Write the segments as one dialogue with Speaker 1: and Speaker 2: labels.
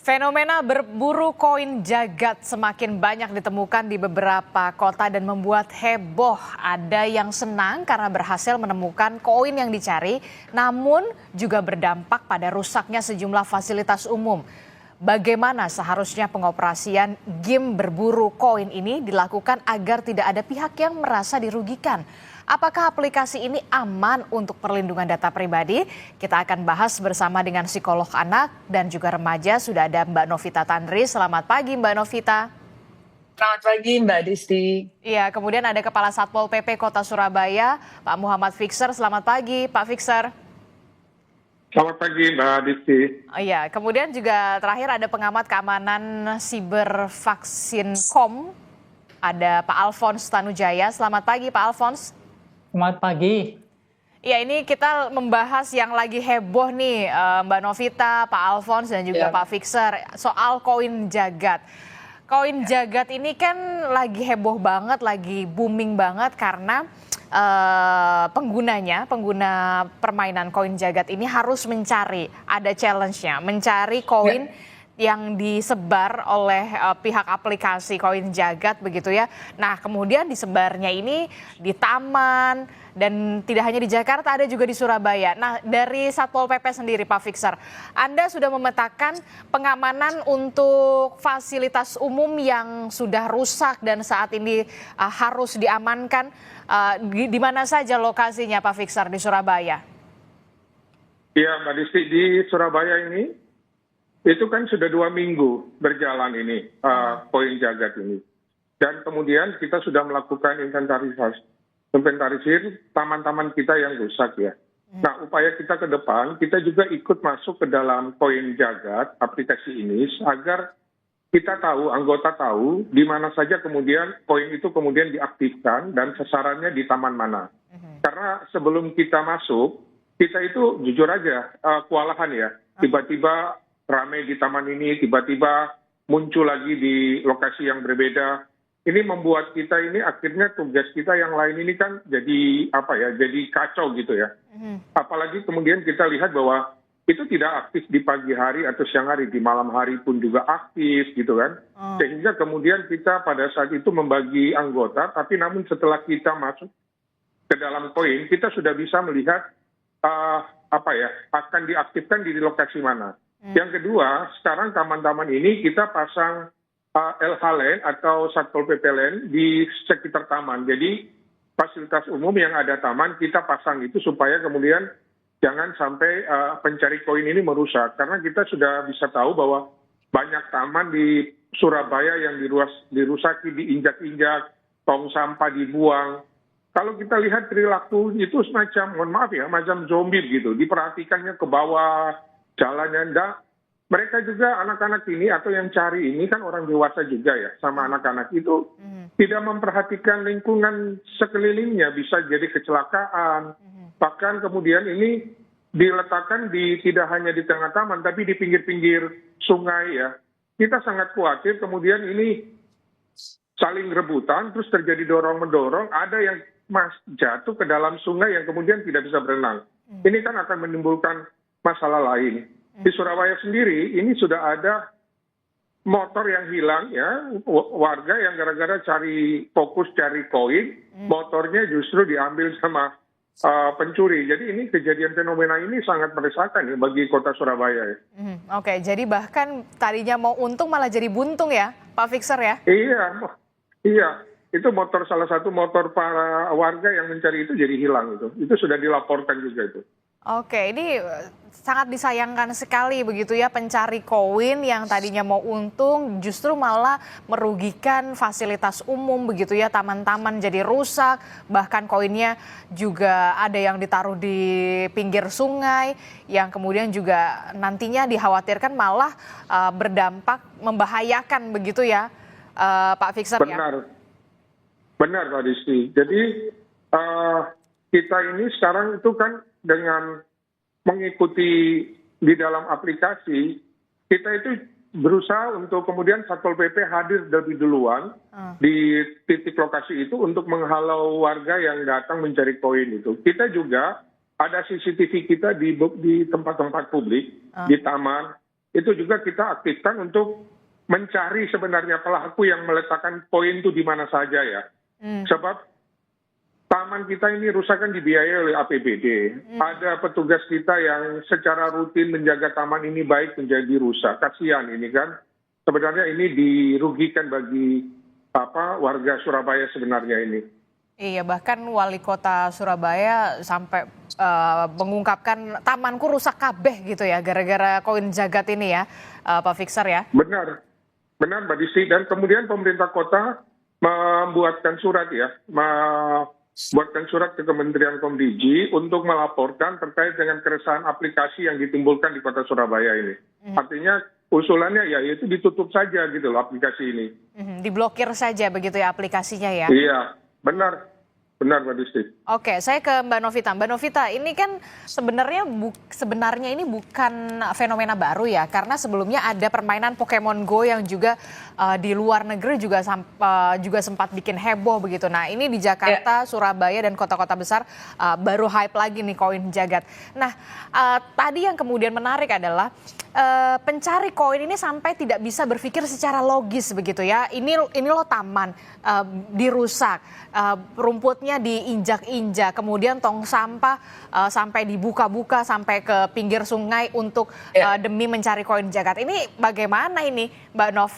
Speaker 1: Fenomena berburu koin jagat semakin banyak ditemukan di beberapa kota dan membuat heboh. Ada yang senang karena berhasil menemukan koin yang dicari, namun juga berdampak pada rusaknya sejumlah fasilitas umum. Bagaimana seharusnya pengoperasian game berburu koin ini dilakukan agar tidak ada pihak yang merasa dirugikan? Apakah aplikasi ini aman untuk perlindungan data pribadi? Kita akan bahas bersama dengan psikolog anak dan juga remaja. Sudah ada Mbak Novita Tandri. Selamat pagi Mbak Novita.
Speaker 2: Selamat pagi Mbak Disti.
Speaker 1: Iya, kemudian ada Kepala Satpol PP Kota Surabaya, Pak Muhammad Fixer. Selamat pagi Pak Fixer.
Speaker 3: Selamat pagi Mbak Disti.
Speaker 1: Oh iya, kemudian juga terakhir ada pengamat keamanan siber Vaksin.com. Ada Pak Alphonse Tanujaya. Selamat pagi Pak Alphonse.
Speaker 4: Selamat pagi.
Speaker 1: Ya, ini kita membahas yang lagi heboh nih, Mbak Novita, Pak Alphonse dan juga Pak Fixer, soal koin jagat. Koin jagat ini kan lagi heboh banget, lagi booming banget karena pengguna permainan koin jagat ini harus mencari, ada challenge-nya, mencari koin yang disebar oleh pihak aplikasi koin jagat begitu ya. Nah, kemudian disebarnya ini di taman dan tidak hanya di Jakarta, ada juga di Surabaya. Nah, dari Satpol PP sendiri Pak Fixer, Anda sudah memetakan pengamanan untuk fasilitas umum yang sudah rusak dan saat ini harus diamankan. Di mana saja lokasinya Pak Fixer di Surabaya?
Speaker 3: Iya Mbak Disti, di Surabaya ini itu kan sudah 2 minggu berjalan ini koin jagat ini. Dan kemudian kita sudah melakukan inventarisir taman-taman kita yang rusak ya. Nah, upaya kita ke depan, kita juga ikut masuk ke dalam koin jagat aplikasi ini agar kita tahu, anggota tahu di mana saja kemudian koin itu kemudian diaktifkan dan sasarannya di taman mana. Karena sebelum kita masuk, kita itu jujur aja kewalahan ya. Tiba-tiba ramai di taman ini, tiba-tiba muncul lagi di lokasi yang berbeda. Ini membuat kita ini akhirnya tugas kita yang lain ini kan jadi jadi kacau gitu ya. Apalagi kemudian kita lihat bahwa itu tidak aktif di pagi hari atau siang hari, di malam hari pun juga aktif gitu kan. Sehingga kemudian kita pada saat itu membagi anggota, tapi namun setelah kita masuk ke dalam koin, kita sudah bisa melihat akan diaktifkan di lokasi mana. Yang kedua, sekarang taman-taman ini kita pasang LH Lane atau Satpol PP Lane di sekitar taman. Jadi fasilitas umum yang ada taman kita pasang itu supaya kemudian jangan sampai pencari koin ini merusak. Karena kita sudah bisa tahu bahwa banyak taman di Surabaya yang dirusaki, diinjak-injak, tong sampah dibuang. Kalau kita lihat perilaku itu semacam, mohon maaf ya, macam zombie gitu. Diperhatikannya ke bawah, jalannya enggak. Mereka juga anak-anak ini atau yang cari ini kan orang dewasa juga ya, sama anak-anak itu tidak memperhatikan lingkungan sekelilingnya, bisa jadi kecelakaan. Bahkan kemudian ini diletakkan tidak hanya di tengah taman tapi di pinggir-pinggir sungai ya. Kita sangat khawatir kemudian ini saling rebutan terus terjadi dorong-mendorong, ada yang jatuh ke dalam sungai yang kemudian tidak bisa berenang. Ini kan akan menimbulkan masalah lain. Di Surabaya sendiri ini sudah ada motor yang hilang ya, warga yang gara-gara fokus cari koin, motornya justru diambil sama pencuri. Jadi ini kejadian fenomena ini sangat meresahkan ya bagi kota Surabaya ya.
Speaker 1: Oke, jadi bahkan tadinya mau untung malah jadi buntung ya Pak Fixer ya?
Speaker 3: Iya. Itu salah satu motor para warga yang mencari itu jadi hilang itu. Itu sudah dilaporkan juga itu.
Speaker 1: Oke, ini sangat disayangkan sekali begitu ya, pencari koin yang tadinya mau untung justru malah merugikan fasilitas umum begitu ya, taman-taman jadi rusak, bahkan koinnya juga ada yang ditaruh di pinggir sungai yang kemudian juga nantinya dikhawatirkan malah berdampak membahayakan begitu ya, Pak Fixer ya?
Speaker 3: Benar Pak Disti. Jadi kita ini sekarang itu kan dengan mengikuti di dalam aplikasi, kita itu berusaha untuk kemudian Satpol PP hadir lebih duluan di titik lokasi itu untuk menghalau warga yang datang mencari koin itu. Kita juga ada CCTV kita di tempat-tempat publik, di taman, itu juga kita aktifkan untuk mencari sebenarnya pelaku yang meletakkan koin itu di mana saja ya. Sebab taman kita ini rusak kan dibiayai oleh APBD. Ada petugas kita yang secara rutin menjaga taman ini baik menjadi rusak. Kasihan ini kan. Sebenarnya ini dirugikan bagi warga Surabaya sebenarnya ini.
Speaker 1: Iya, bahkan wali kota Surabaya sampai mengungkapkan tamanku rusak kabeh gitu ya, gara-gara koin jagat ini ya, Pak Fixer ya.
Speaker 3: Benar, benar Mbak Disti. Dan kemudian pemerintah kota membuatkan surat ya, membuatkan surat ke Kementerian Komdiji untuk melaporkan terkait dengan keresahan aplikasi yang ditimbulkan di kota Surabaya ini. Artinya usulannya ya itu ditutup saja gitu loh aplikasi ini.
Speaker 1: Diblokir saja begitu ya aplikasinya ya.
Speaker 3: Iya, benar. Benar, Mbak Disti.
Speaker 1: Oke, saya ke Mbak Novita. Mbak Novita, ini kan sebenarnya ini bukan fenomena baru ya, karena sebelumnya ada permainan Pokemon Go yang juga di luar negeri juga sempat bikin heboh begitu. Nah, ini di Jakarta, Surabaya dan kota-kota besar baru hype lagi nih koin jagat. Nah, tadi yang kemudian menarik adalah pencari koin ini sampai tidak bisa berpikir secara logis begitu ya. Ini loh taman dirusak, rumputnya diinjak-injak, kemudian tong sampah sampai dibuka-buka sampai ke pinggir sungai untuk demi mencari koin jagat. Ini bagaimana ini, Mbak Nov?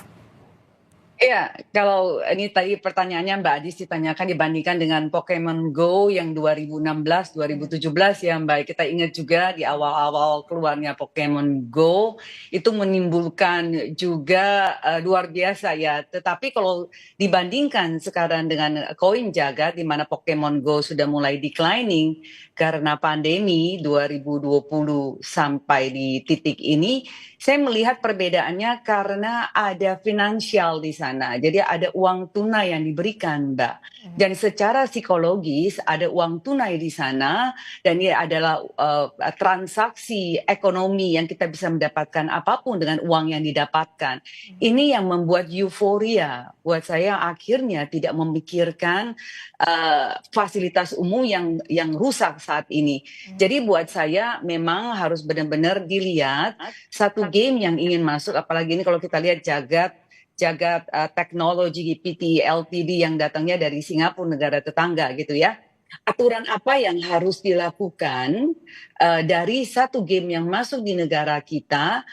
Speaker 4: Iya, kalau ini tadi pertanyaannya Mbak Adis ditanyakan dibandingkan dengan Pokemon Go yang 2016, 2017 ya Mbak. Kita ingat juga di awal-awal keluarnya Pokemon Go itu menimbulkan juga luar biasa ya. Tetapi kalau dibandingkan sekarang dengan koin jagat di mana Pokemon Go sudah mulai declining karena pandemi 2020 sampai di titik ini, saya melihat perbedaannya karena ada finansial di sana. Jadi ada uang tunai yang diberikan, Mbak. Dan secara psikologis ada uang tunai di sana dan ini adalah transaksi ekonomi yang kita bisa mendapatkan apapun dengan uang yang didapatkan. Ini yang membuat euforia buat saya akhirnya tidak memikirkan fasilitas umum yang rusak saat ini. Jadi buat saya memang harus benar-benar dilihat satu game yang ingin masuk, apalagi ini kalau kita lihat jagat teknologi PT LTD yang datangnya dari Singapura, negara tetangga gitu ya. Aturan apa yang harus dilakukan dari satu game yang masuk di negara kita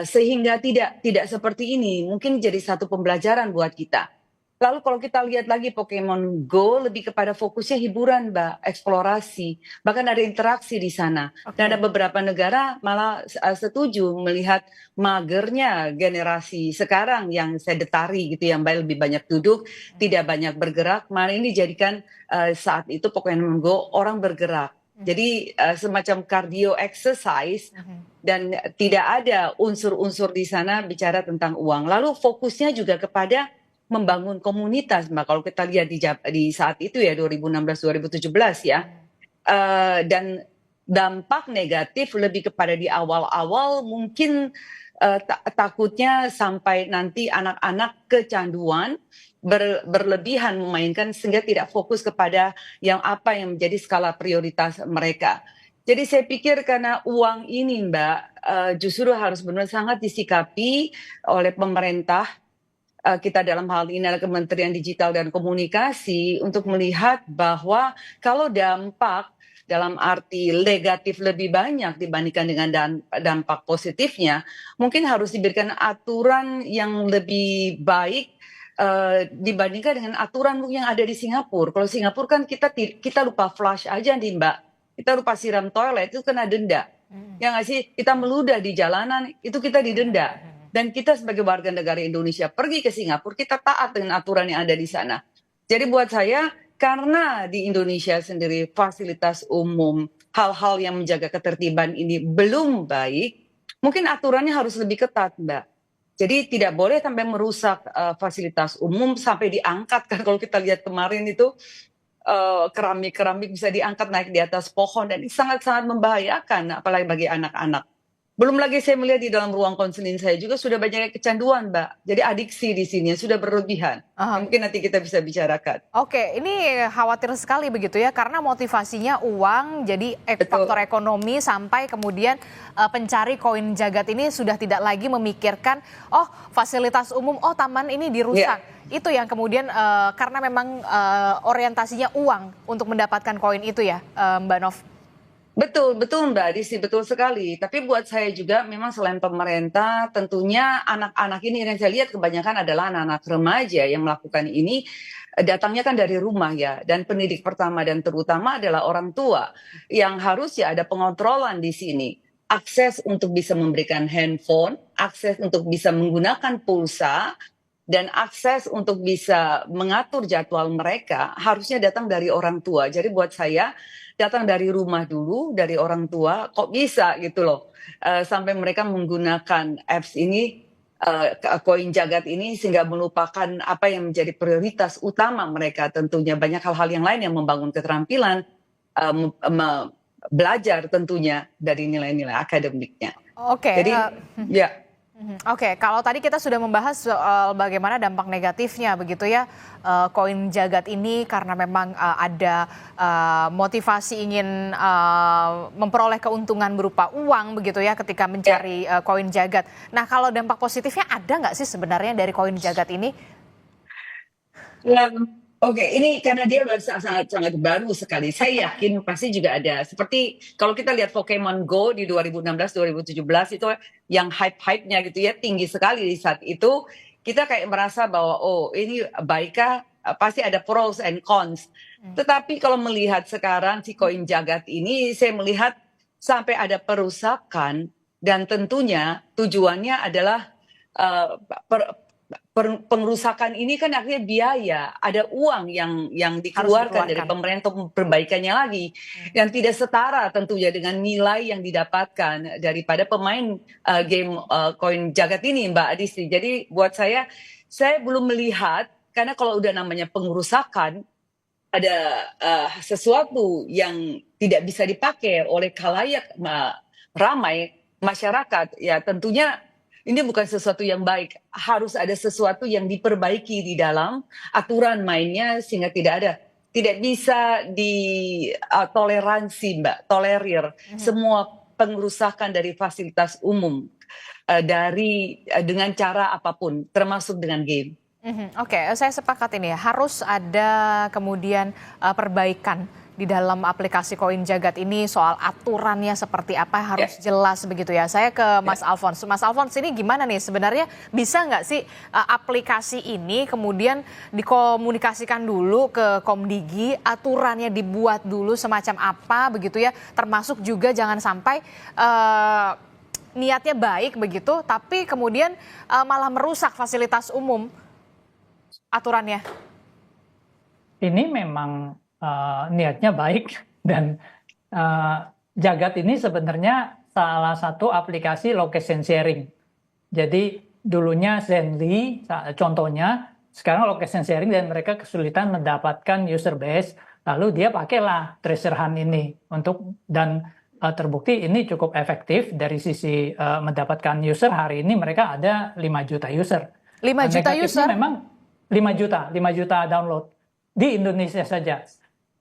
Speaker 4: sehingga tidak seperti ini, mungkin jadi satu pembelajaran buat kita. Lalu kalau kita lihat lagi Pokemon Go lebih kepada fokusnya hiburan, Mbak, eksplorasi, bahkan ada interaksi di sana. Dan ada beberapa negara malah setuju melihat magernya generasi sekarang yang sedentari gitu ya, Mbak, lebih banyak duduk, tidak banyak bergerak. Malah ini dijadikan saat itu Pokemon Go orang bergerak. Jadi semacam cardio exercise dan tidak ada unsur-unsur di sana bicara tentang uang. Lalu fokusnya juga kepada membangun komunitas, Mbak. Kalau kita lihat di saat itu ya 2016-2017 ya, dan dampak negatif lebih kepada di awal-awal mungkin takutnya sampai nanti anak-anak kecanduan berlebihan memainkan sehingga tidak fokus kepada yang menjadi skala prioritas mereka. Jadi saya pikir karena uang ini, Mbak, justru harus benar sangat disikapi oleh pemerintah. Kita dalam hal ini adalah Kementerian Digital dan Komunikasi untuk melihat bahwa kalau dampak dalam arti negatif lebih banyak dibandingkan dengan dampak positifnya, mungkin harus diberikan aturan yang lebih baik dibandingkan dengan aturan yang ada di Singapura. Kalau Singapura kan kita lupa flush aja nih, Mbak. Kita lupa siram toilet itu kena denda. Ya nggak sih? Kita meludah di jalanan itu kita didenda. Dan kita sebagai warga negara Indonesia pergi ke Singapura, kita taat dengan aturan yang ada di sana. Jadi buat saya, karena di Indonesia sendiri fasilitas umum, hal-hal yang menjaga ketertiban ini belum baik, mungkin aturannya harus lebih ketat, Mbak. Jadi tidak boleh sampai merusak fasilitas umum, sampai diangkat. Kan kalau kita lihat kemarin itu, keramik-keramik bisa diangkat naik di atas pohon, dan ini sangat-sangat membahayakan, apalagi bagi anak-anak. Belum lagi saya melihat di dalam ruang konseling saya juga sudah banyak kecanduan, Mbak. Jadi adiksi di sini sudah berlebihan.
Speaker 1: Aha.
Speaker 4: Mungkin nanti kita bisa bicarakan.
Speaker 1: Oke, ini khawatir sekali begitu ya, karena motivasinya uang, jadi
Speaker 4: Betul.
Speaker 1: faktor ekonomi sampai kemudian pencari koin jagat ini sudah tidak lagi memikirkan, oh fasilitas umum, oh taman ini dirusak. Itu yang kemudian karena memang orientasinya uang untuk mendapatkan koin itu ya, Mbak Nov.
Speaker 4: Betul, betul Mbak Disi, betul sekali. Tapi buat saya juga memang selain pemerintah, tentunya anak-anak ini yang saya lihat kebanyakan adalah anak-anak remaja yang melakukan ini datangnya kan dari rumah ya. Dan pendidik pertama dan terutama adalah orang tua yang harus ya ada pengontrolan di sini. Akses untuk bisa memberikan handphone, akses untuk bisa menggunakan pulsa, dan akses untuk bisa mengatur jadwal mereka harusnya datang dari orang tua. Jadi buat saya datang dari rumah dulu, dari orang tua, kok bisa gitu loh. Sampai mereka menggunakan apps ini, koin jagat ini sehingga melupakan apa yang menjadi prioritas utama mereka tentunya. Banyak hal-hal yang lain yang membangun keterampilan, belajar tentunya dari nilai-nilai akademiknya.
Speaker 1: Oke.
Speaker 4: Jadi ya.
Speaker 1: Oke, kalau tadi kita sudah membahas soal bagaimana dampak negatifnya begitu ya, koin jagat ini karena memang ada motivasi ingin memperoleh keuntungan berupa uang begitu ya ketika mencari koin jagat. Nah, kalau dampak positifnya ada nggak sih sebenarnya dari koin jagat ini?
Speaker 4: Oke, ini karena dia sangat baru sekali. Saya yakin pasti juga ada. Seperti kalau kita lihat Pokemon Go di 2016-2017 itu yang hype-hype-nya gitu ya tinggi sekali di saat itu. Kita kayak merasa bahwa oh ini baikkah, pasti ada pros and cons. Tetapi kalau melihat sekarang si koin jagat ini, saya melihat sampai ada perusakan dan tentunya tujuannya adalah pengerusakan ini kan akhirnya biaya, ada uang yang dikeluarkan dari pemerintah untuk perbaikannya lagi, yang tidak setara tentunya dengan nilai yang didapatkan daripada pemain game koin jagat ini, Mbak Adisti. Jadi buat saya belum melihat, karena kalau udah namanya pengerusakan, ada sesuatu yang tidak bisa dipakai oleh khalayak ramai masyarakat, ya tentunya ini bukan sesuatu yang baik. Harus ada sesuatu yang diperbaiki di dalam aturan mainnya sehingga tidak bisa ditoleransi, Mbak, tolerir semua pengerusakan dari fasilitas umum dengan cara apapun, termasuk dengan game.
Speaker 1: Oke, saya sepakat ini ya, harus ada kemudian perbaikan di dalam aplikasi koin jagat ini soal aturannya seperti apa harus jelas begitu ya. Saya ke Mas Alphonse. Mas Alphonse ini gimana nih sebenarnya bisa nggak sih aplikasi ini kemudian dikomunikasikan dulu ke Komdigi, aturannya dibuat dulu semacam apa begitu ya, termasuk juga jangan sampai niatnya baik begitu tapi kemudian malah merusak fasilitas umum aturannya.
Speaker 5: Ini memang niatnya baik dan Jagat ini sebenarnya salah satu aplikasi location sharing. Jadi dulunya Zenly contohnya, sekarang location sharing dan mereka kesulitan mendapatkan user base, lalu dia pakailah Treasure Hunt ini dan terbukti ini cukup efektif dari sisi mendapatkan user. Hari ini mereka ada 5 juta user.
Speaker 1: 5 juta user?
Speaker 5: Memang 5 juta download di Indonesia saja.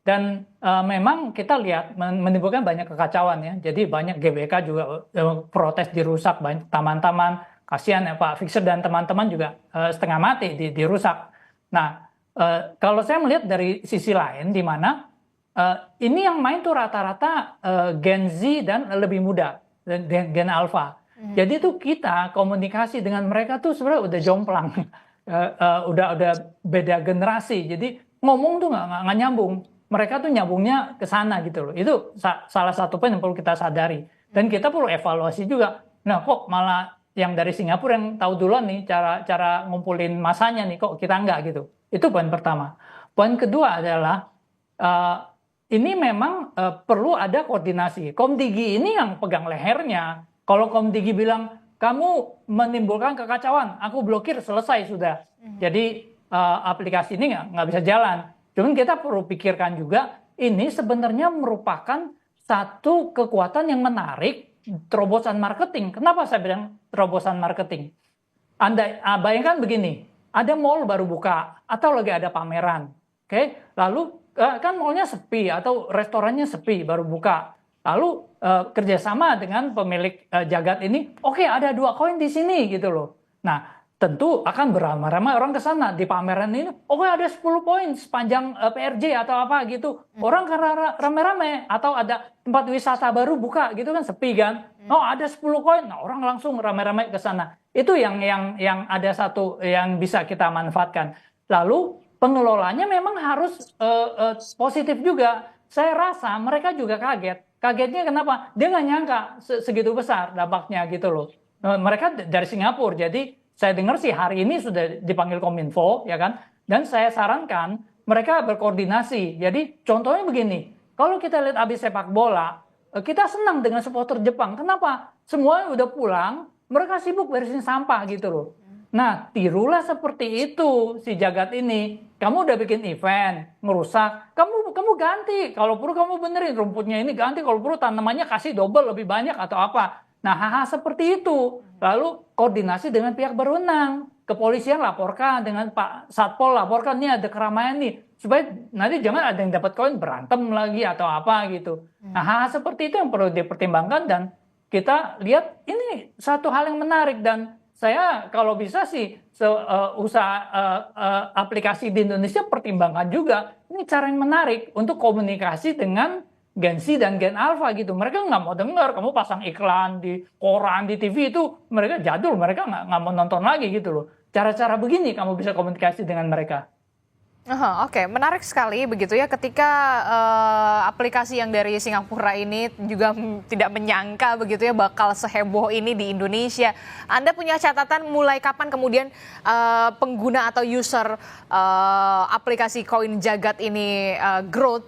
Speaker 5: Dan memang kita lihat menimbulkan banyak kekacauan ya. Jadi banyak GBK juga protes dirusak, banyak taman-taman, kasihan ya Pak Fixer dan teman-teman juga setengah mati dirusak. Nah, kalau saya melihat dari sisi lain di mana ini yang main tuh rata-rata Gen Z dan lebih muda, Gen Alpha. Jadi tuh kita komunikasi dengan mereka tuh sebenarnya udah jomplang. Udah beda generasi. Jadi ngomong tuh nggak nyambung. Mereka tuh nyambungnya ke sana gitu loh. Itu salah satu poin yang perlu kita sadari. Dan kita perlu evaluasi juga. Nah kok malah yang dari Singapura yang tahu duluan nih cara ngumpulin masanya nih, kok kita enggak gitu. Itu poin pertama. Poin kedua adalah ini memang perlu ada koordinasi. Komdigi ini yang pegang lehernya. Kalau Komdigi bilang, kamu menimbulkan kekacauan, aku blokir, selesai sudah. Jadi aplikasi ini nggak bisa jalan. Cuman kita perlu pikirkan juga, ini sebenarnya merupakan satu kekuatan yang menarik terobosan marketing. Kenapa saya bilang terobosan marketing? Anda bayangkan begini, ada mall baru buka atau lagi ada pameran, oke? Lalu kan mallnya sepi atau restorannya sepi baru buka. Lalu kerjasama dengan pemilik Jagat ini, oke ada 2 koin di sini gitu loh. Nah tentu akan beramai-ramai orang ke sana di pameran ini, oke ada 10 poin sepanjang PRJ atau apa gitu. Orang karena rame-rame atau ada tempat wisata baru buka gitu kan sepi kan. Oh ada 10 koin, nah orang langsung rame-rame ke sana. Itu yang ada satu yang bisa kita manfaatkan. Lalu pengelolanya memang harus positif juga. Saya rasa mereka juga kaget. Kagetnya kenapa? Dia nggak nyangka segitu besar dampaknya gitu loh. Mereka dari Singapura, jadi saya dengar sih hari ini sudah dipanggil Kominfo, ya kan? Dan saya sarankan mereka berkoordinasi. Jadi contohnya begini, kalau kita lihat abis sepak bola, kita senang dengan supporter Jepang. Kenapa? Semua udah pulang, mereka sibuk beresin sampah gitu loh. Nah, tirulah seperti itu si Jagat ini. Kamu udah bikin event, ngerusak, kamu ganti. Kalau perlu kamu benerin rumputnya ini ganti, kalau perlu tanamannya kasih double lebih banyak atau apa. Nah, hal-hal seperti itu. Lalu koordinasi dengan pihak berwenang. Kepolisian laporkan, dengan Pak Satpol laporkan, nih ada keramaian nih. Supaya nanti jangan ada yang dapat koin berantem lagi atau apa gitu. Nah, hal-hal seperti itu yang perlu dipertimbangkan dan kita lihat ini satu hal yang menarik dan saya kalau bisa sih usaha aplikasi di Indonesia pertimbangkan juga ini cara yang menarik untuk komunikasi dengan Gen Z dan Gen Alpha gitu. Mereka nggak mau dengar kamu pasang iklan di koran, di TV itu mereka jadul, mereka nggak mau nonton lagi gitu loh. Cara-cara begini kamu bisa komunikasi dengan mereka.
Speaker 1: Oke, menarik sekali begitu ya ketika aplikasi yang dari Singapura ini juga tidak menyangka begitu ya bakal seheboh ini di Indonesia. Anda punya catatan mulai kapan kemudian pengguna atau user aplikasi Koin Jagat ini growth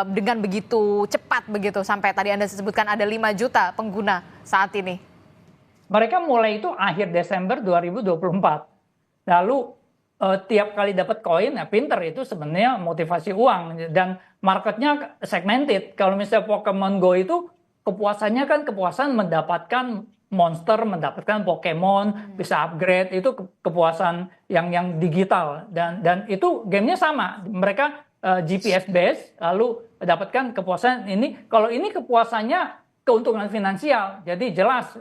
Speaker 1: dengan begitu cepat begitu sampai tadi Anda sebutkan ada 5 juta pengguna saat ini?
Speaker 5: Mereka mulai itu akhir Desember 2024. Lalu tiap kali dapat koin, ya pinter itu sebenarnya motivasi uang dan marketnya segmented. Kalau misalnya Pokemon Go itu kepuasannya kan kepuasan mendapatkan monster, mendapatkan Pokemon, bisa upgrade itu kepuasan yang digital dan itu gamenya sama. Mereka GPS based lalu dapatkan kepuasan ini. Kalau ini kepuasannya keuntungan finansial, jadi jelas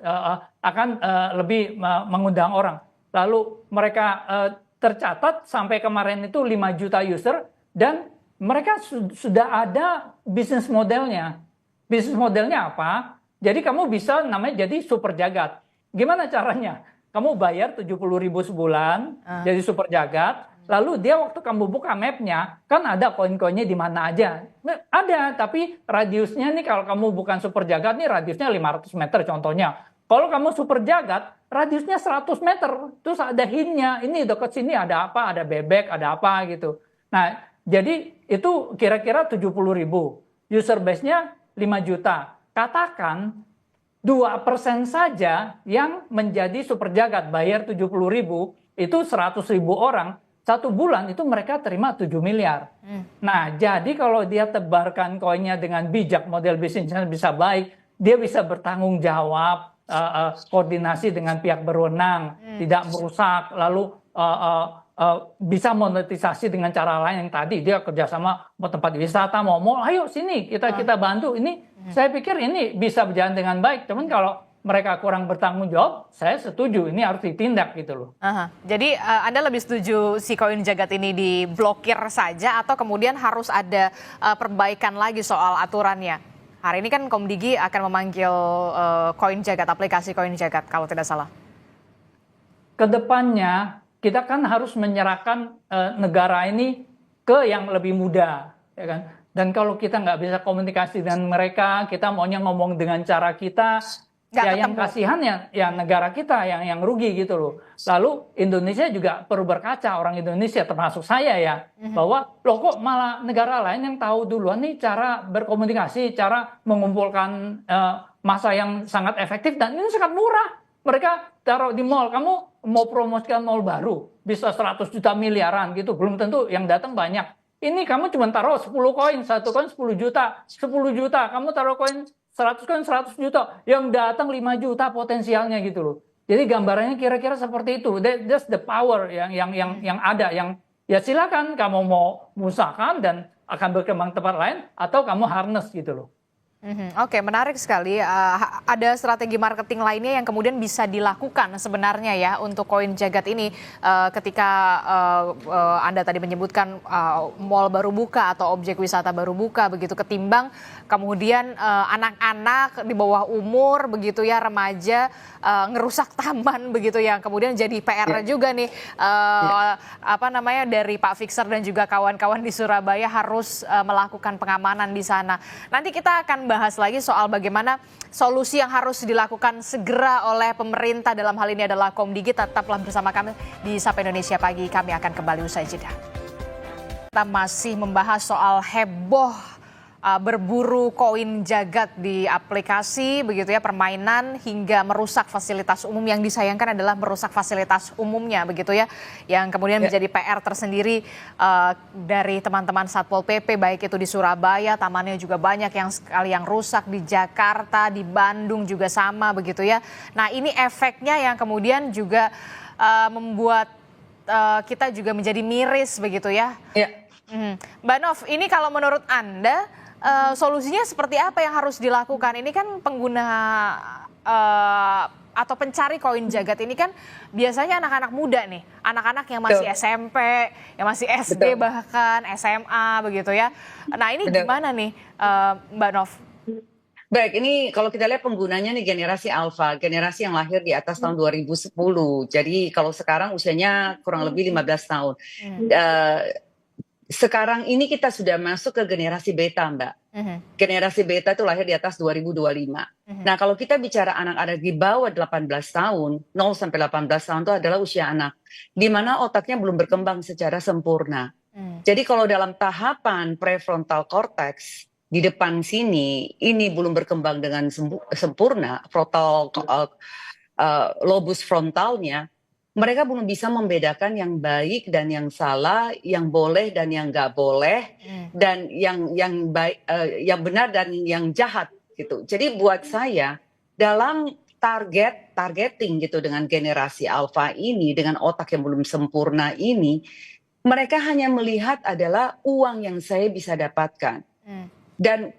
Speaker 5: akan lebih mengundang orang. Lalu mereka tercatat sampai kemarin itu 5 juta user dan mereka sudah ada bisnis modelnya. Bisnis modelnya apa? Jadi kamu bisa namanya jadi super jagat. Gimana caranya? Kamu bayar 70.000 sebulan jadi super jagat. Lalu dia waktu kamu buka mapnya kan ada koin-koinnya di mana aja. Ada, tapi radiusnya nih kalau kamu bukan super jagat nih radiusnya 500 meter contohnya. Kalau kamu super jagat, radiusnya 100 meter, terus ada hintnya, ini dekat sini ada apa, ada bebek, ada apa gitu. Nah, jadi itu kira-kira 70.000. User base-nya 5 juta. Katakan 2% saja yang menjadi super jagat, bayar 70.000, itu 100.000 orang, 1 bulan itu mereka terima 7 miliar. Nah, jadi kalau dia tebarkan koinnya dengan bijak, model bisnisnya bisa baik, dia bisa bertanggung jawab, koordinasi dengan pihak berwenang, tidak merusak, lalu bisa monetisasi dengan cara lain yang tadi dia kerjasama mau tempat wisata, mau ayo sini kita bantu. Ini saya pikir ini bisa berjalan dengan baik. Cuman kalau mereka kurang bertanggung jawab, saya setuju ini harus ditindak gitu loh.
Speaker 1: Jadi Anda lebih setuju si Koin Jagat ini diblokir saja atau kemudian harus ada perbaikan lagi soal aturannya? Hari ini kan Komdigi akan memanggil Koin Jagat, aplikasi Koin Jagat kalau tidak salah.
Speaker 5: Kedepannya kita kan harus menyerahkan negara ini ke yang lebih muda, ya kan? Dan kalau kita nggak bisa komunikasi dengan mereka, kita maunya ngomong dengan cara kita, yang kasihan ya negara kita yang rugi gitu loh. Lalu Indonesia juga perlu berkaca, orang Indonesia termasuk saya ya, bahwa loh kok malah negara lain yang tahu duluan nih cara berkomunikasi, cara mengumpulkan massa yang sangat efektif dan ini sangat murah. Mereka taruh di mall, kamu mau promosikan mall baru, bisa 100 juta miliaran gitu, belum tentu yang datang banyak. Ini kamu cuma taruh 10 koin, 1 koin 10 juta, 10 juta, kamu taruh koin 100 kan 100 juta, yang datang 5 juta potensialnya gitu loh. Jadi gambarannya kira-kira seperti itu. That's the power yang ada, yang ya silakan kamu mau musahkan dan akan berkembang tempat lain, atau kamu harness gitu loh.
Speaker 1: Oke, menarik sekali. Ada strategi marketing lainnya yang kemudian bisa dilakukan sebenarnya ya untuk koin jagat ini ketika Anda tadi menyebutkan mall baru buka atau objek wisata baru buka begitu, ketimbang kemudian anak-anak di bawah umur begitu ya, remaja ngerusak taman begitu ya, kemudian jadi PR juga nih apa namanya dari Pak Fixer dan juga kawan-kawan di Surabaya harus melakukan pengamanan di sana. Nanti kita akan bahas lagi soal bagaimana solusi yang harus dilakukan segera oleh pemerintah, dalam hal ini adalah Komdigi. Tetaplah bersama kami di Sapa Indonesia Pagi, kami akan kembali usai jeda. Kita masih membahas soal heboh berburu koin jagat di aplikasi begitu ya, permainan hingga merusak fasilitas umum. Yang disayangkan adalah merusak fasilitas umumnya begitu ya, yang kemudian menjadi PR tersendiri dari teman-teman Satpol PP, baik itu di Surabaya, tamannya juga banyak yang sekali yang rusak, di Jakarta, di Bandung juga sama begitu ya. Nah, ini efeknya yang kemudian juga membuat kita juga menjadi miris begitu ya. Mbak Nov, ini kalau menurut Anda solusinya seperti apa yang harus dilakukan? Ini kan pengguna atau pencari koin jagat ini kan biasanya anak-anak muda nih, anak-anak yang masih SMP, yang masih SD bahkan SMA begitu ya. Nah, ini gimana nih Mbak Nov?
Speaker 4: Baik, ini kalau kita lihat penggunanya nih generasi alfa, generasi yang lahir di atas tahun 2010. Jadi kalau sekarang usianya kurang lebih 15 tahun. Sekarang ini kita sudah masuk ke generasi beta, Mbak. Generasi beta itu lahir di atas 2025. Nah, kalau kita bicara anak-anak di bawah 18 tahun, 0 sampai 18 tahun itu adalah usia anak, di mana otaknya belum berkembang secara sempurna. Jadi kalau dalam tahapan prefrontal cortex, di depan sini, ini belum berkembang dengan sempurna, frontal lobus frontalnya, mereka belum bisa membedakan yang baik dan yang salah, yang boleh dan yang nggak boleh, dan yang baik, yang benar dan yang jahat gitu. Jadi buat saya dalam targeting gitu dengan generasi alfa ini, dengan otak yang belum sempurna ini, mereka hanya melihat adalah uang yang saya bisa dapatkan. Dan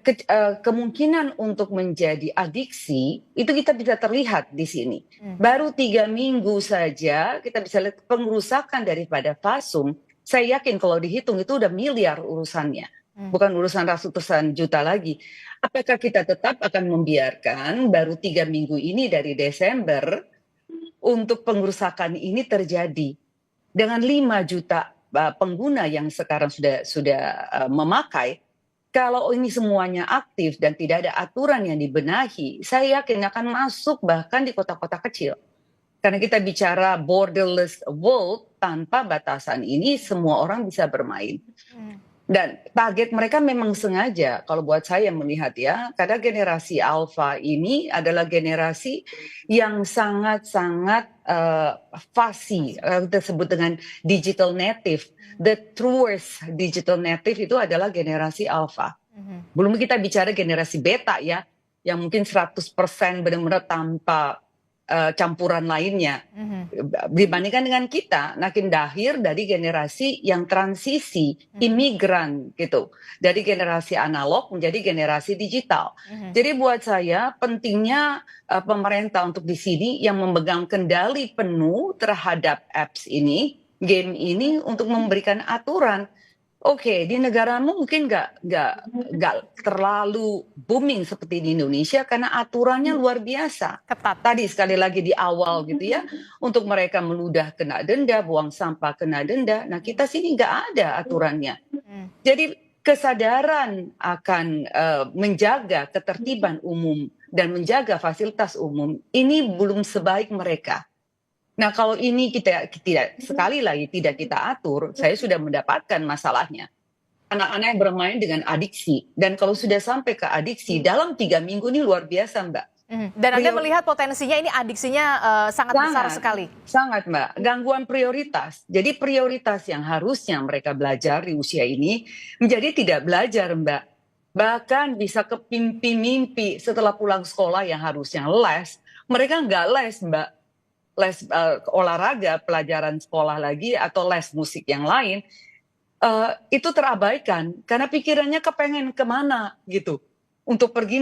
Speaker 4: kemungkinan untuk menjadi adiksi itu kita bisa terlihat di sini. Baru 3 minggu saja kita bisa lihat pengerusakan daripada Fasum. Saya yakin kalau dihitung itu udah miliar urusannya. Bukan urusan ratusan juta lagi. Apakah kita tetap akan membiarkan baru 3 minggu ini dari Desember untuk pengerusakan ini terjadi? Dengan 5 juta pengguna yang sekarang sudah memakai, kalau ini semuanya aktif dan tidak ada aturan yang dibenahi, saya yakin akan masuk bahkan di kota-kota kecil. Karena kita bicara borderless world, tanpa batasan ini semua orang bisa bermain. Dan target mereka memang sengaja, kalau buat saya melihat ya, karena generasi alfa ini adalah generasi yang sangat-sangat fasih, kita sebut dengan digital native. The truest digital native itu adalah generasi alfa. Belum kita bicara generasi beta ya, yang mungkin 100% benar-benar tanpa campuran lainnya. Dibandingkan dengan kita, makin lahir dari generasi yang transisi, imigran gitu. Dari generasi analog menjadi generasi digital. Jadi buat saya pentingnya pemerintah untuk di sini yang memegang kendali penuh terhadap apps ini, game ini, untuk memberikan aturan. Oke, di negaramu mungkin nggak terlalu booming seperti di Indonesia karena aturannya luar biasa.
Speaker 1: Ketat.
Speaker 4: Tadi sekali lagi di awal gitu ya, untuk mereka meludah kena denda, buang sampah kena denda. Nah, kita sini nggak ada aturannya. Jadi kesadaran akan menjaga ketertiban umum dan menjaga fasilitas umum ini belum sebaik mereka. Nah, kalau ini kita tidak, sekali lagi tidak kita atur, saya sudah mendapatkan masalahnya. Anak-anak yang bermain dengan adiksi, dan kalau sudah sampai ke adiksi dalam 3 minggu ini luar biasa, Mbak.
Speaker 1: Dan Anda melihat potensinya ini adiksinya sangat besar sekali.
Speaker 4: Sangat, Mbak. Gangguan prioritas. Jadi prioritas yang harusnya mereka belajar di usia ini menjadi tidak belajar, Mbak. Bahkan bisa ke mimpi-mimpi setelah pulang sekolah yang harusnya les, mereka nggak les, Mbak. Les olahraga, pelajaran sekolah lagi, atau les musik yang lain, itu terabaikan karena pikirannya kepengen kemana gitu untuk pergi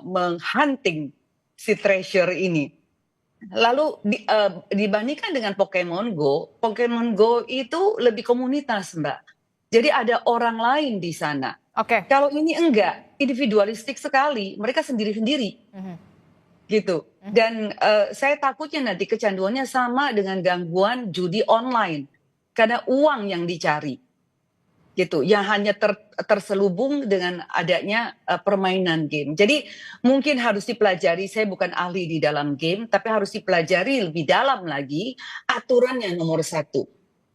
Speaker 4: menghunting si treasure ini. Lalu dibandingkan dengan Pokemon Go itu lebih komunitas, Mbak. Jadi ada orang lain di sana.
Speaker 1: Oke.
Speaker 4: Kalau ini enggak, individualistik sekali, mereka sendiri-sendiri
Speaker 1: Mhm.
Speaker 4: gitu. Dan saya takutnya nanti kecanduannya sama dengan gangguan judi online karena uang yang dicari gitu, yang hanya terselubung dengan adanya permainan game. Jadi mungkin harus dipelajari, saya bukan ahli di dalam game, tapi harus dipelajari lebih dalam lagi aturan yang nomor satu.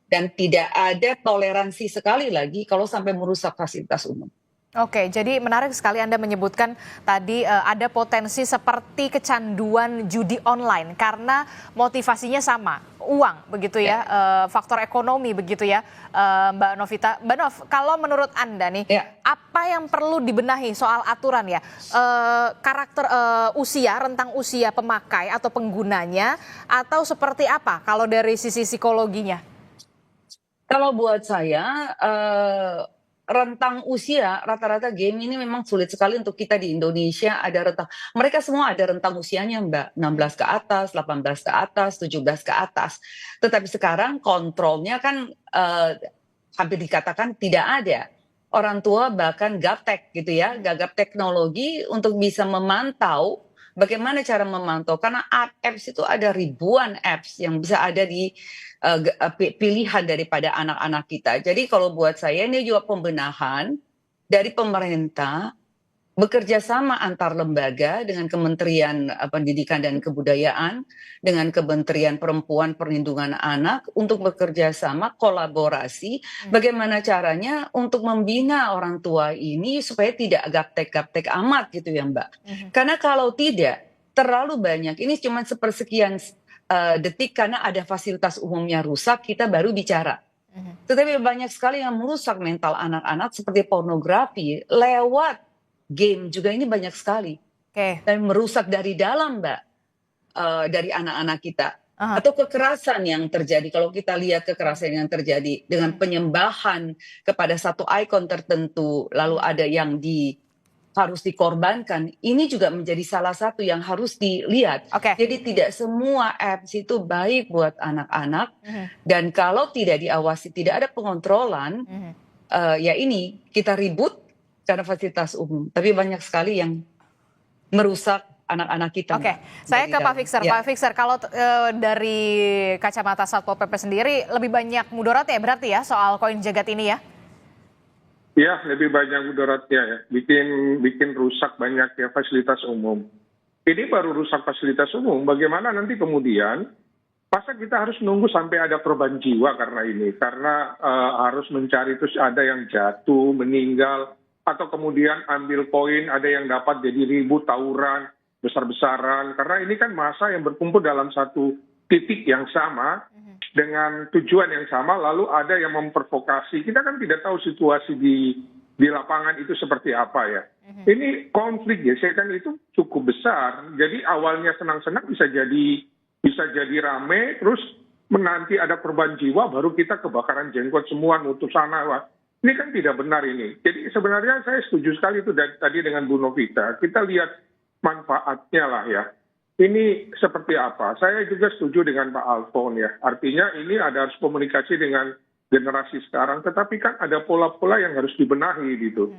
Speaker 4: Dan tidak ada toleransi sekali lagi kalau sampai merusak fasilitas umum.
Speaker 1: Oke, jadi menarik sekali Anda menyebutkan tadi ada potensi seperti kecanduan judi online karena motivasinya sama, uang begitu ya, faktor ekonomi begitu ya, Mbak Novita. Mbak Nov, kalau menurut Anda nih, apa yang perlu dibenahi soal aturan ya, karakter usia, rentang usia pemakai atau penggunanya, atau seperti apa kalau dari sisi psikologinya?
Speaker 4: Kalau buat saya, rentang usia rata-rata game ini memang sulit sekali untuk kita di Indonesia ada rentang. Mereka semua ada rentang usianya, Mbak. 16 ke atas, 18 ke atas, 17 ke atas. Tetapi sekarang kontrolnya kan hampir dikatakan tidak ada. Orang tua bahkan gaptek gitu ya, gagap teknologi untuk bisa memantau bagaimana cara memantau. Karena apps itu ada ribuan apps yang bisa ada di pilihan daripada anak-anak kita. Jadi kalau buat saya ini juga pembenahan dari pemerintah bekerja sama antar lembaga dengan Kementerian Pendidikan dan Kebudayaan, dengan Kementerian Perempuan Perlindungan Anak untuk bekerja sama kolaborasi bagaimana caranya untuk membina orang tua ini supaya tidak gaptek-gaptek amat gitu ya Mbak. Karena kalau tidak terlalu banyak, ini cuma sepersekian detik karena ada fasilitas umumnya rusak, kita baru bicara. Tetapi banyak sekali yang merusak mental anak-anak seperti pornografi lewat game juga ini banyak sekali. Dan merusak dari dalam, Mbak, dari anak-anak kita. Atau kekerasan yang terjadi, kalau kita lihat kekerasan yang terjadi dengan penyembahan kepada satu ikon tertentu, lalu ada yang harus dikorbankan, ini juga menjadi salah satu yang harus dilihat. Jadi tidak semua apps itu baik buat anak-anak, dan kalau tidak diawasi, tidak ada pengontrolan, ya ini kita ribut karena fasilitas umum. Tapi banyak sekali yang merusak anak-anak kita.
Speaker 1: Saya ke Pak Fixer. Pak Fixer, kalau dari kacamata Satpol PP sendiri, lebih banyak mudaratnya berarti ya soal koin jagat ini ya?
Speaker 3: Ya, lebih banyak mudaratnya ya. Bikin rusak banyak ya fasilitas umum. Ini baru rusak fasilitas umum. Bagaimana nanti kemudian, masa kita harus nunggu sampai ada korban jiwa karena ini? Karena harus mencari terus ada yang jatuh, meninggal, atau kemudian ambil koin, ada yang dapat jadi ribut, tawuran, besar-besaran. Karena ini kan masa yang berkumpul dalam satu titik yang sama, dengan tujuan yang sama, lalu ada yang memprovokasi. Kita kan tidak tahu situasi di lapangan itu seperti apa ya. Ini konflik gesekan itu cukup besar. Jadi awalnya senang-senang bisa jadi rame, terus menanti ada korban jiwa, baru kita kebakaran jenggot semua, nutup sana. Wah, ini kan tidak benar ini. Jadi sebenarnya saya setuju sekali itu tadi dengan Bu Novita. Kita lihat manfaatnya lah ya. Ini seperti apa? Saya juga setuju dengan Pak Alfon ya. Artinya ini ada harus komunikasi dengan generasi sekarang, tetapi kan ada pola-pola yang harus dibenahi gitu.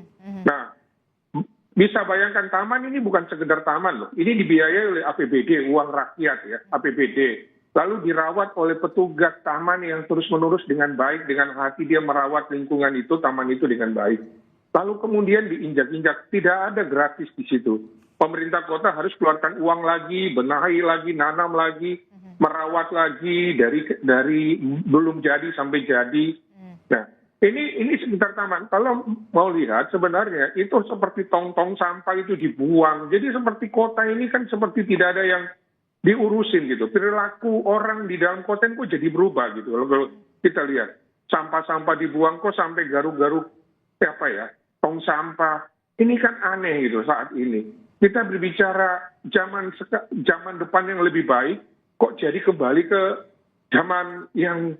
Speaker 3: Nah, bisa bayangkan taman ini bukan sekedar taman loh. Ini dibiayai oleh APBD, uang rakyat ya, APBD. Lalu dirawat oleh petugas taman yang terus-menerus dengan baik, dengan hati dia merawat lingkungan itu, taman itu dengan baik. Lalu kemudian diinjak-injak, tidak ada gratis di situ. Pemerintah kota harus keluarkan uang lagi, benahi lagi, nanam lagi, merawat lagi dari belum jadi sampai jadi. Nah, ini sekitar taman. Kalau mau lihat sebenarnya itu seperti tong-tong sampah itu dibuang. Jadi seperti kota ini kan seperti tidak ada yang diurusin gitu. Perilaku orang di dalam kota kok jadi berubah gitu. Kalau kita lihat sampah-sampah dibuang kok sampai garuk-garuk tong sampah. ini kan aneh gitu saat ini. Kita berbicara zaman depan yang lebih baik, kok jadi kembali ke zaman yang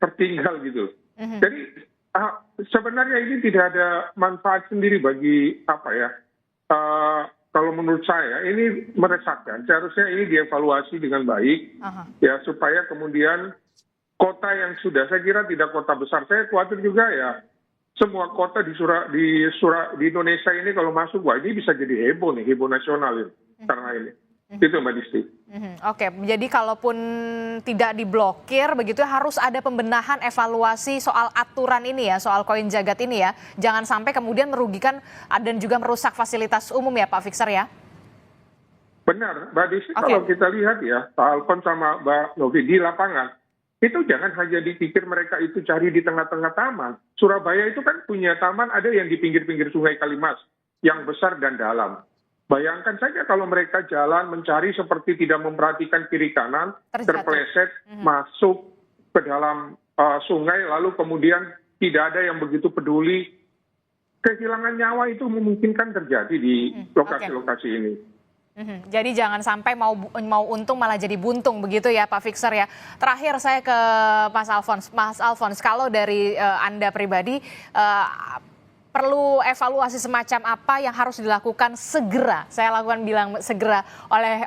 Speaker 3: tertinggal gitu. Jadi sebenarnya ini tidak ada manfaat sendiri bagi kalau menurut saya ini meresahkan. Seharusnya ini dievaluasi dengan baik ya supaya kemudian kota yang sudah, saya kira tidak kota besar. Saya khawatir juga ya semua kota di Indonesia ini kalau masuk, wah ini bisa jadi heboh nasional ini karena ini. Itu Mbak Disti.
Speaker 1: Oke, jadi kalaupun tidak diblokir begitu harus ada pembenahan evaluasi soal aturan ini ya, soal koin jagat ini ya. Jangan sampai kemudian merugikan dan juga merusak fasilitas umum ya Pak Fixer ya.
Speaker 3: Benar, Mbak Disti, kalau kita lihat ya, Pak Alfon sama Mbak Novi di lapangan, itu jangan hanya dipikir mereka itu cari di tengah-tengah taman. Surabaya itu kan punya taman, ada yang di pinggir-pinggir Sungai Kalimas, yang besar dan dalam. Bayangkan saja kalau mereka jalan mencari seperti tidak memperhatikan kiri kanan, terpeleset, masuk ke dalam sungai, lalu kemudian tidak ada yang begitu peduli. Kehilangan nyawa itu memungkinkan terjadi di lokasi-lokasi ini.
Speaker 1: Jadi jangan sampai mau untung malah jadi buntung begitu ya Pak Fixer ya. Terakhir saya ke Mas Alfons. Mas Alfons, kalau dari Anda pribadi perlu evaluasi semacam apa yang harus dilakukan segera? Saya bilang segera oleh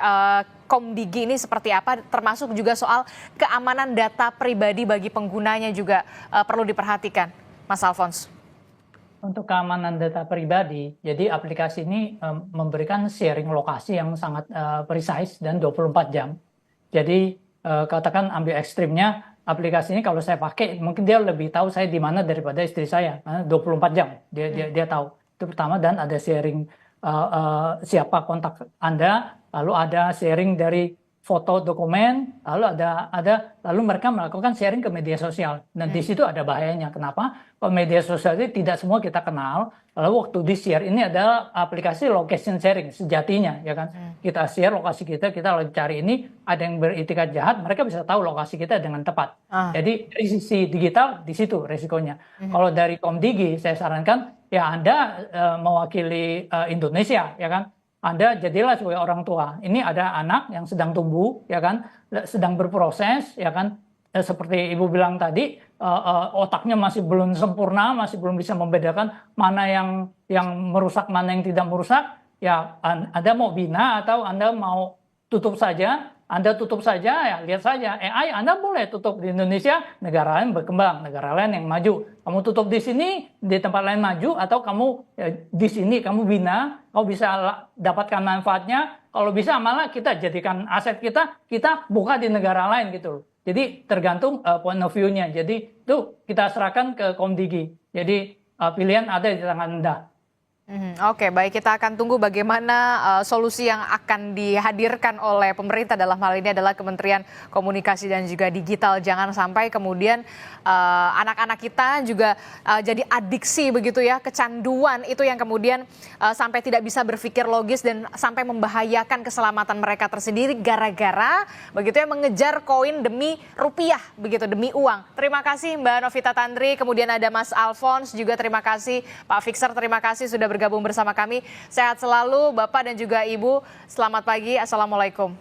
Speaker 1: Komdigi ini seperti apa? Termasuk juga soal keamanan data pribadi bagi penggunanya juga perlu diperhatikan, Mas Alfons.
Speaker 5: Untuk keamanan data pribadi, jadi aplikasi ini memberikan sharing lokasi yang sangat precise dan 24 jam. Jadi katakan ambil ekstrimnya, aplikasi ini kalau saya pakai, mungkin dia lebih tahu saya di mana daripada istri saya. Karena 24 jam dia tahu. Itu pertama, dan ada sharing siapa kontak Anda, lalu ada sharing dari foto dokumen, lalu mereka melakukan sharing ke media sosial. Dan di situ ada bahayanya. Kenapa? Kalau media sosial itu tidak semua kita kenal. Lalu waktu di-share ini adalah aplikasi location sharing sejatinya, ya kan? Kita share lokasi kita lagi cari ini, ada yang beritikat jahat, mereka bisa tahu lokasi kita dengan tepat. Jadi dari sisi digital di situ resikonya. Kalau dari Komdigi saya sarankan ya Anda mewakili Indonesia, ya kan? Anda jadilah sebagai orang tua. Ini ada anak yang sedang tumbuh, ya kan, sedang berproses, ya kan. Seperti Ibu bilang tadi, otaknya masih belum sempurna, masih belum bisa membedakan mana yang merusak, mana yang tidak merusak. Ya, Anda mau bina atau Anda mau tutup saja. Anda tutup saja, ya lihat saja. AI Anda boleh tutup di Indonesia, negara lain berkembang, negara lain yang maju. Kamu tutup di sini, di tempat lain maju, atau kamu di sini kamu bina, kamu bisa dapatkan manfaatnya. Kalau bisa malah kita jadikan aset kita buka di negara lain gitu loh. Jadi tergantung point of view-nya. Jadi itu kita serahkan ke Komdigi. Jadi pilihan ada di tangan Anda.
Speaker 1: Oke, baik, kita akan tunggu bagaimana solusi yang akan dihadirkan oleh pemerintah, dalam hal ini adalah Kementerian Komunikasi dan juga Digital. Jangan sampai kemudian anak-anak kita juga jadi adiksi begitu ya, kecanduan itu yang kemudian sampai tidak bisa berpikir logis dan sampai membahayakan keselamatan mereka tersendiri gara-gara begitu ya mengejar koin demi rupiah begitu, demi uang. Terima kasih Mbak Novita Tandri, kemudian ada Mas Alfons juga, terima kasih Pak Fixer, terima kasih sudah bergabung bersama kami. Sehat selalu Bapak dan juga Ibu. Selamat pagi. Assalamualaikum.